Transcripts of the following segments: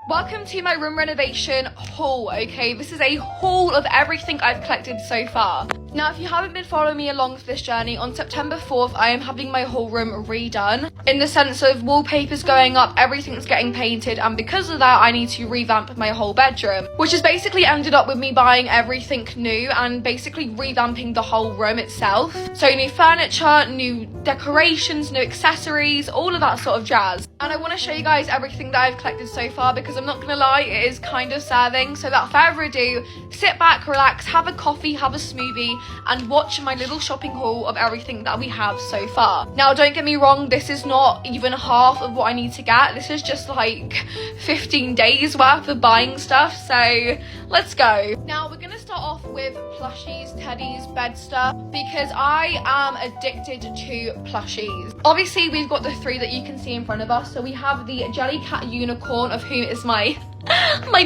Welcome to my room renovation haul, okay? This is a haul of everything I've collected so far. Now, if you haven't been following me along for this journey, on September 4th, I am having my whole room redone. In the sense of wallpapers going up, everything's getting painted, and because of that, I need to revamp my whole bedroom. Which has basically ended up with me buying everything new and basically revamping the whole room itself. So new furniture, new decorations, new accessories, all of that sort of jazz. And I want to show you guys everything that I've collected so far because I'm not gonna lie, it is kind of serving. So without further ado, sit back, relax, have a coffee, have a smoothie, and watch my little shopping haul of everything that we have so far. Now, don't get me wrong, this is not even half of what I need to get. This is just like 15 days worth of buying stuff, so let's go. Now, we're gonna start off with plushies, teddies, bed stuff, because I am addicted to plushies. Obviously, we've got the three that you can see in front of us. So we have the Jellycat unicorn, of whom is my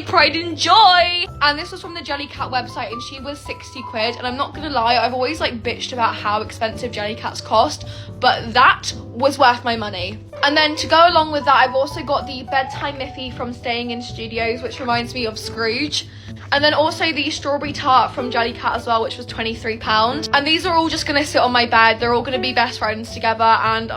pride and joy, and this was from the Jellycat website and she was 60 quid, and I'm not gonna lie, I've always like bitched about how expensive Jellycats cost, but that was worth my money. And then to go along with that, I've also got the bedtime Miffy from Staying in Studios, which reminds me of Scrooge. And then also the strawberry tart from Jellycat as well, which was £23. And these are all just gonna sit on my bed. They're all gonna be best friends together, and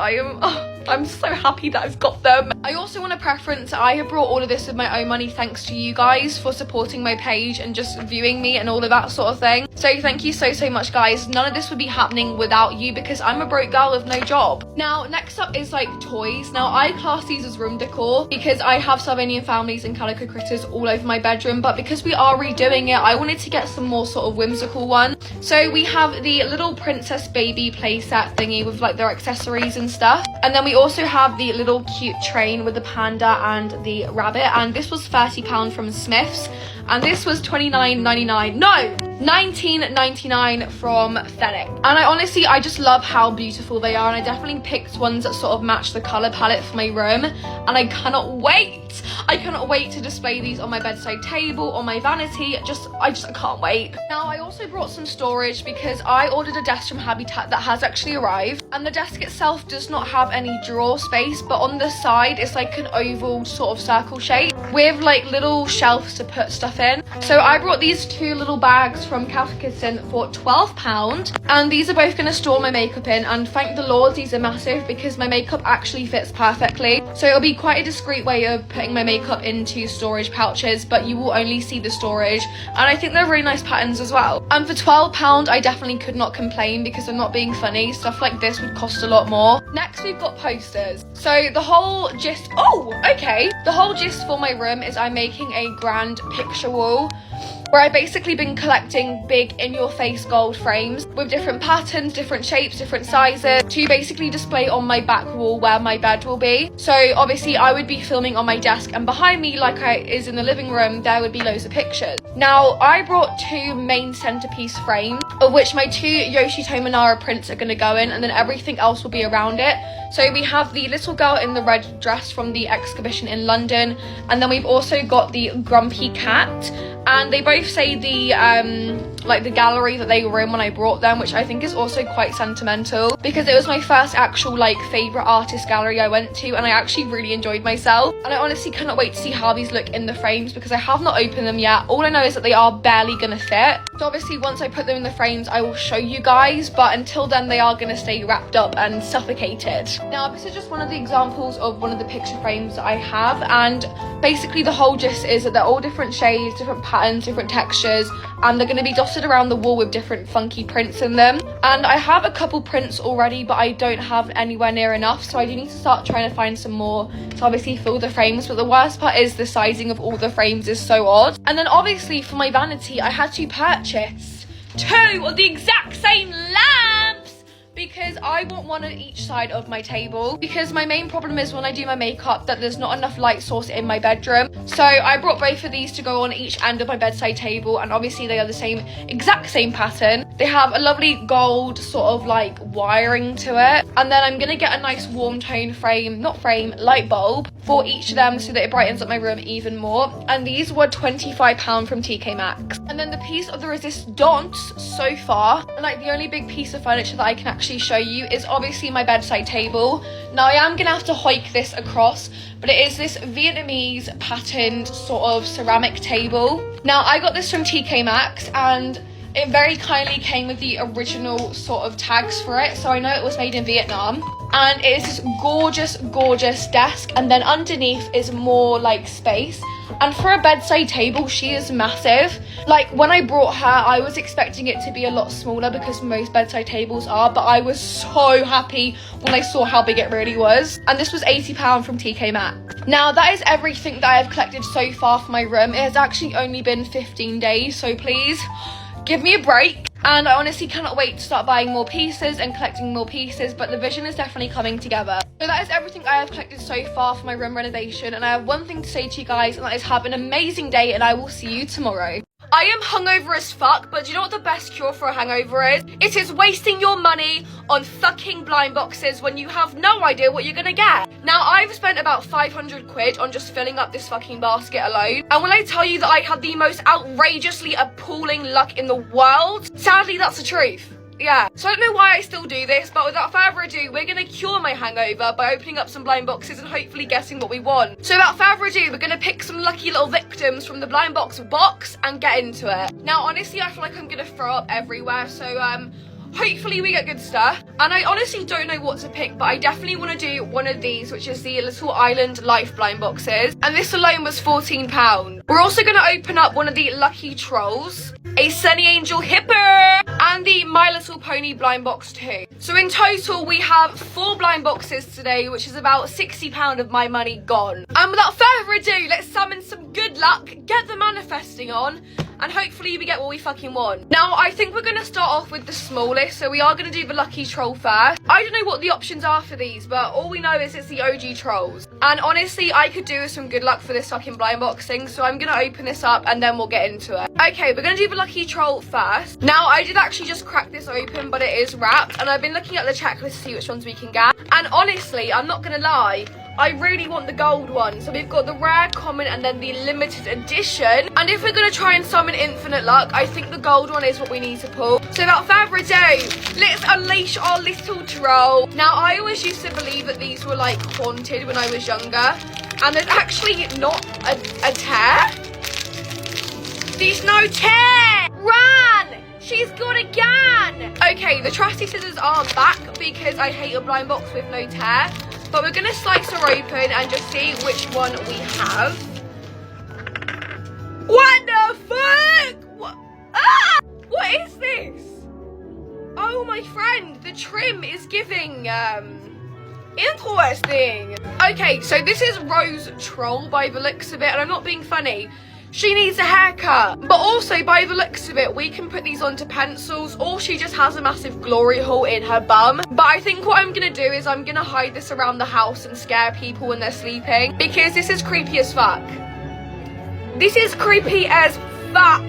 I'm so happy that I've got them. I also want to preference, I have brought all of this with my own money thanks to you guys for supporting my page and just viewing me and all of that sort of thing. So thank you so much, guys. None of this would be happening without you because I'm a broke girl with no job. Now, next up is like toys. Now, I class these as room decor because I have Sylvanian families and calico critters all over my bedroom, but because we are redoing it, I wanted to get some more sort of whimsical one. So we have the little princess baby playset thingy with like their accessories and stuff. And then we also have the little cute train with the panda and the rabbit, and this was £30 from Smiths, and this was £29.99. No, £19.99 from Fenwick. And I just love how beautiful they are, and I definitely picked ones that sort of match the colour palette for my room, and I cannot wait to display these on my bedside table, on my vanity. I can't wait. Now, I also brought some storage because I ordered a desk from Habitat that has actually arrived, and the desk itself does not have any drawer space, but on the side it's like an oval sort of circle shape with like little shelves to put stuff in. So I brought these two little bags from Kafkistan for £12, and these are both going to store my makeup in, and thank the Lord these are massive because my makeup actually fits perfectly. So it'll be quite a discreet way of putting my makeup into storage pouches, but you will only see the storage, and I think they're really nice patterns as well. And for £12 I definitely could not complain because I'm not being funny. Stuff like this would cost a lot more. Next, we've got posters. So the whole gist for my room is I'm making a grand picture wall where I've basically been collecting big in-your-face gold frames with different patterns, different shapes, different sizes to basically display on my back wall where my bed will be. So obviously I would be filming on my desk, and behind me, like I is in the living room, there would be loads of pictures. Now, I brought two main centerpiece frames, of which my two Yoshi Tomonara prints are going to go in, and then everything else will be around it. So we have the little girl in the red dress from the exhibition in London, and then we've also got the grumpy cat, and they both say the like the gallery that they were in when I brought them, which I think is also quite sentimental because it was my first actual like favourite artist gallery I went to, and I actually really enjoyed myself, and I honestly cannot wait to see how these look in the frames because I have not opened them yet. All I know is that they are barely gonna fit, so obviously once I put them in the frames I will show you guys, but until then they are gonna stay wrapped up and suffocated. Now, this is just one of the examples of one of the picture frames that I have, and basically the whole gist is that they're all different shades, different patterns, different textures, and they're going to be dotted around the wall with different funky prints in them. And I have a couple prints already, but I don't have anywhere near enough, so I do need to start trying to find some more to obviously fill the frames. But the worst part is the sizing of all the frames is so odd. And then obviously for my vanity I had to purchase two of the exact same lamps because I want one on each side of my table, because my main problem is when I do my makeup that there's not enough light source in my bedroom. So I brought both of these to go on each end of my bedside table, and obviously they are the exact same pattern. They have a lovely gold sort of like wiring to it, and then I'm gonna get a nice warm tone light bulb for each of them so that it brightens up my room even more. And these were £25 from TK Maxx. And then the piece of the resistance so far, and like the only big piece of furniture that I can actually actually show you is obviously my bedside table. Now I am gonna have to hike this across, but it is this Vietnamese patterned sort of ceramic table. Now I got this from TK Maxx and it very kindly came with the original sort of tags for it, so I know it was made in Vietnam. And it is this gorgeous desk, and then underneath is more like space. And for a bedside table, she is massive. Like when I brought her, I was expecting it to be a lot smaller because most bedside tables are, but I was so happy when I saw how big it really was. And this was £80 from TK Maxx. Now that is everything that I have collected so far for my room. It has actually only been 15 days, so please give me a break. And I honestly cannot wait to start buying more pieces and collecting more pieces, but the vision is definitely coming together. So that is everything I have collected so far for my room renovation, and I have one thing to say to you guys, and that is have an amazing day, and I will see you tomorrow. I am hungover as fuck, but do you know what the best cure for a hangover is? It is wasting your money on fucking blind boxes when you have no idea what you're gonna get. Now, I've spent about 500 quid on just filling up this fucking basket alone. And when I tell you that I had the most outrageously appalling luck in the world, sadly, that's the truth. Yeah, so I don't know why I still do this, but without further ado, we're going to cure my hangover by opening up some blind boxes and hopefully guessing what we want. So without further ado, we're going to pick some lucky little victims from the blind box and get into it. Now, honestly, I feel like I'm going to throw up everywhere, so hopefully we get good stuff. And I honestly don't know what to pick, but I definitely want to do one of these, which is the Little Island Life blind boxes. And this alone was £14. We're also going to open up one of the Lucky Trolls, a Sunny Angel Hipper, and the My Little Pony blind box too. So in total, we have 4 blind boxes today, which is about £60 of my money gone. And without further ado, let's summon some good luck, get the manifesting on, and hopefully we get what we fucking want. Now, I think we're going to start off with the smallest, so we are going to do the Lucky Troll first. I don't know what the options are for these, but all we know is it's the OG Trolls. And honestly, I could do with some good luck for this fucking blind boxing, so I'm going to open this up and then we'll get into it. Okay, we're going to do the Lucky Troll first. Now, I did actually just crack this open, but it is wrapped, and I've been looking at the checklist to see which ones we can get. And honestly, I'm not going to lie, I really want the gold one. So we've got the rare, common, and then the limited edition. And if we're going to try and summon infinite luck, I think the gold one is what we need to pull. So without further ado, let's unleash our little troll. Now, I always used to believe that these were like haunted when I was younger. And there's actually not a tear. There's no tear! Run! She's good again! Okay, the trusty scissors aren't back because I hate a blind box with no tear. But we're going to slice her open and just see which one we have. What the fuck? What? Ah! What is this? Oh, my friend, the trim is giving, interesting. Okay, so this is Rose Troll by the looks of it, and I'm not being funny. She needs a haircut. But also, by the looks of it, we can put these onto pencils, or she just has a massive glory hole in her bum. But I think what I'm gonna do is I'm gonna hide this around the house and scare people when they're sleeping, because this is creepy as fuck. This is creepy as fuck.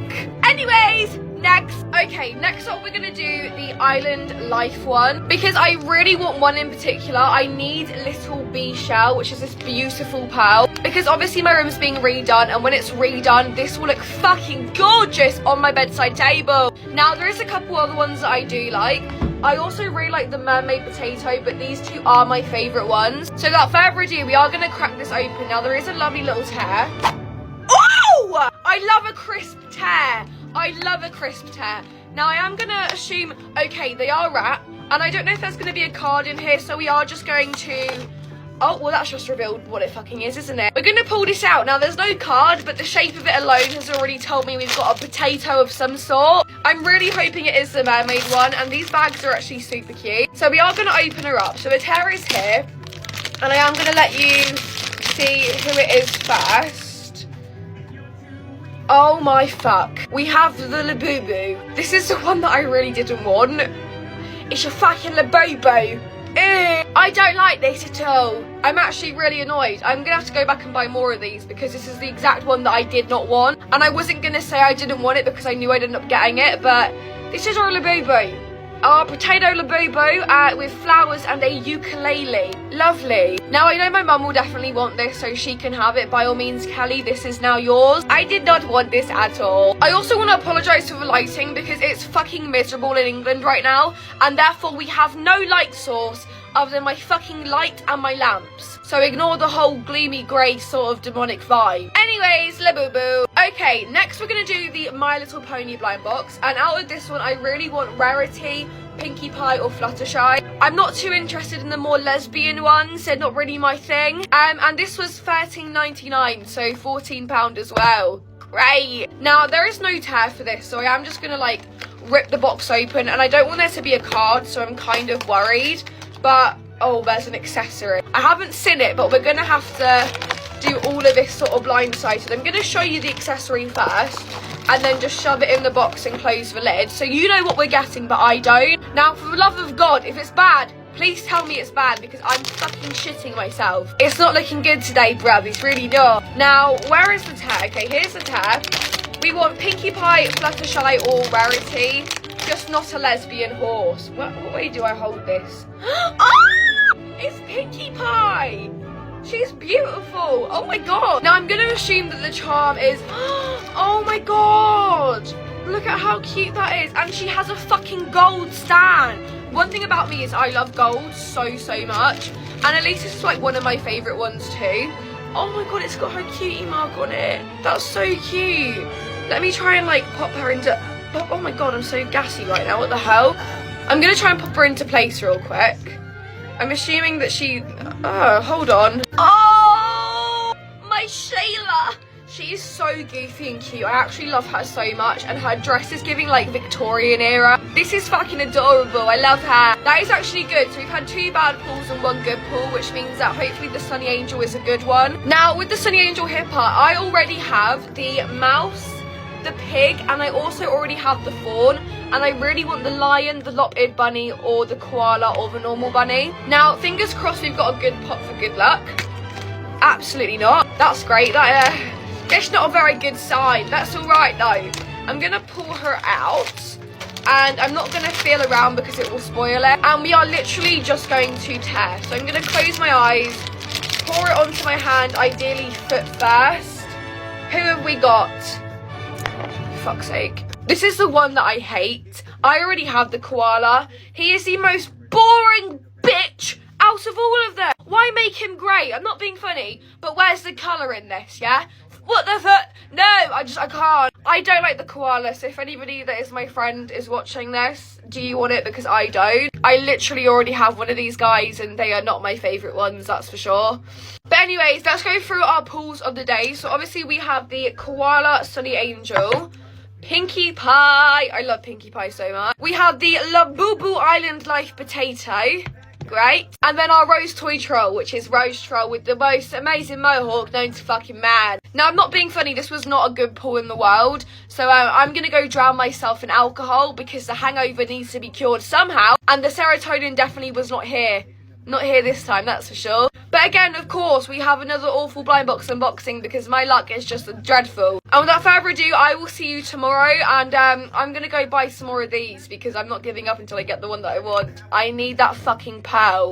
Anyways, next. Okay, next up we're gonna do the Island Life one, because I really want one in particular. I need Little Bee Shell, which is this beautiful pearl, because obviously my room's being redone, and when it's redone, this will look fucking gorgeous on my bedside table. Now, there is a couple other ones that I do like. I also really like the Mermaid Potato, but these two are my favourite ones. So without further ado, we are going to crack this open. Now, there is a lovely little tear. Oh! I love a crisp tear. I love a crisp tear. Now, I am going to assume, okay, they are wrapped, and I don't know if there's going to be a card in here, so we are just going to... Oh, well, that's just revealed what it fucking is, isn't it? We're going to pull this out. Now, there's no card, but the shape of it alone has already told me we've got a potato of some sort. I'm really hoping it is the mermaid one, and these bags are actually super cute. So we are going to open her up. So the tear is here, and I am going to let you see who it is first. Oh my fuck. We have the Labubu. This is the one that I really didn't want. It's a fucking Labubu. I don't like this at all. I'm actually really annoyed. I'm gonna have to go back and buy more of these because this is the exact one that I did not want. And I wasn't gonna say I didn't want it because I knew I'd end up getting it, but this is our Labubu. our potato labubu with flowers and a ukulele. Lovely. Now, I know my mum will definitely want this, so she can have it. By all means, Kelly, this is now yours. I did not want this at all. I also want to apologise for the lighting because it's fucking miserable in England right now, and therefore we have no light source other than my fucking light and my lamps. So ignore the whole gloomy grey sort of demonic vibe. Anyways, labubu. Okay, next we're going to do the My Little Pony blind box. And out of this one, I really want Rarity, Pinkie Pie or Fluttershy. I'm not too interested in the more lesbian ones. They're not really my thing. And this was £13.99, so £14 as well. Great. Now, there is no tear for this, so I am just going to, like, rip the box open. And I don't want there to be a card, so I'm kind of worried. But, oh, there's an accessory. I haven't seen it, but we're going to have to do all of this sort of blindsided. I'm going to show you the accessory first, and then just shove it in the box and close the lid. So you know what we're getting, but I don't. Now, for the love of God, if it's bad, please tell me it's bad, because I'm fucking shitting myself. It's not looking good today, bruv. It's really not. Now, where is the tear? Okay, here's the tear. We want Pinkie Pie, Fluttershy, or Rarity. Just not a lesbian horse. What way do I hold this? Oh! It's Pinkie Pie! She's beautiful. Oh my god. Now I'm going to assume that the charm is... Oh my god. Look at how cute that is. And she has a fucking gold stand. One thing about me is I love gold so much. And at least this is like one of my favourite ones too. Oh my god, it's got her cutie mark on it. That's so cute. Let me try and like pop her into... Oh my god, I'm so gassy right now. What the hell? I'm going to try and pop her into place real quick. I'm assuming that she... Oh, hold on. Oh, my Shayla. She is so goofy and cute. I actually love her so much. And her dress is giving like Victorian era. This is fucking adorable. I love her. That is actually good. So we've had 2 bad pulls and 1 good pull, which means that hopefully the Sunny Angel is a good one. Now, with the Sunny Angel Hipper, I already have the mouse, the pig, and I also already have the fawn, and I really want the lion, the lop-eared bunny, or the koala, or the normal bunny. Now, fingers crossed we've got a good pot for good luck. Absolutely not. That's great. That's not a very good sign. That's alright though. I'm gonna pull her out, and I'm not gonna feel around because it will spoil it, and we are literally just going to tear. So I'm gonna close my eyes, pour it onto my hand, ideally foot first. Who have we got? Fuck's sake. This is the one that I hate. I already have the koala. He is the most boring bitch out of all of them. Why make him grey? I'm not being funny, but where's the colour in this, yeah? What the fuck? No, I can't. I don't like the koala, so if anybody that is my friend is watching this, do you want it? Because I don't. I literally already have one of these guys, and they are not my favourite ones, that's for sure. But anyways, let's go through our pulls of the day. So obviously we have the koala Sunny Angel, Pinkie Pie. I love Pinkie Pie so much. We have the Labubu Island Life Potato. Great. And then our Rose Toy Troll, which is Rose Troll with the most amazing mohawk known to fucking man. Now, I'm not being funny. This was not a good pull in the world. So I'm going to go drown myself in alcohol because the hangover needs to be cured somehow. And the serotonin definitely was not here. Not here this time, that's for sure. But again, of course, we have another awful blind box unboxing because my luck is just dreadful. And without further ado, I will see you tomorrow. And I'm going to go buy some more of these because I'm not giving up until I get the one that I want. I need that fucking pearl.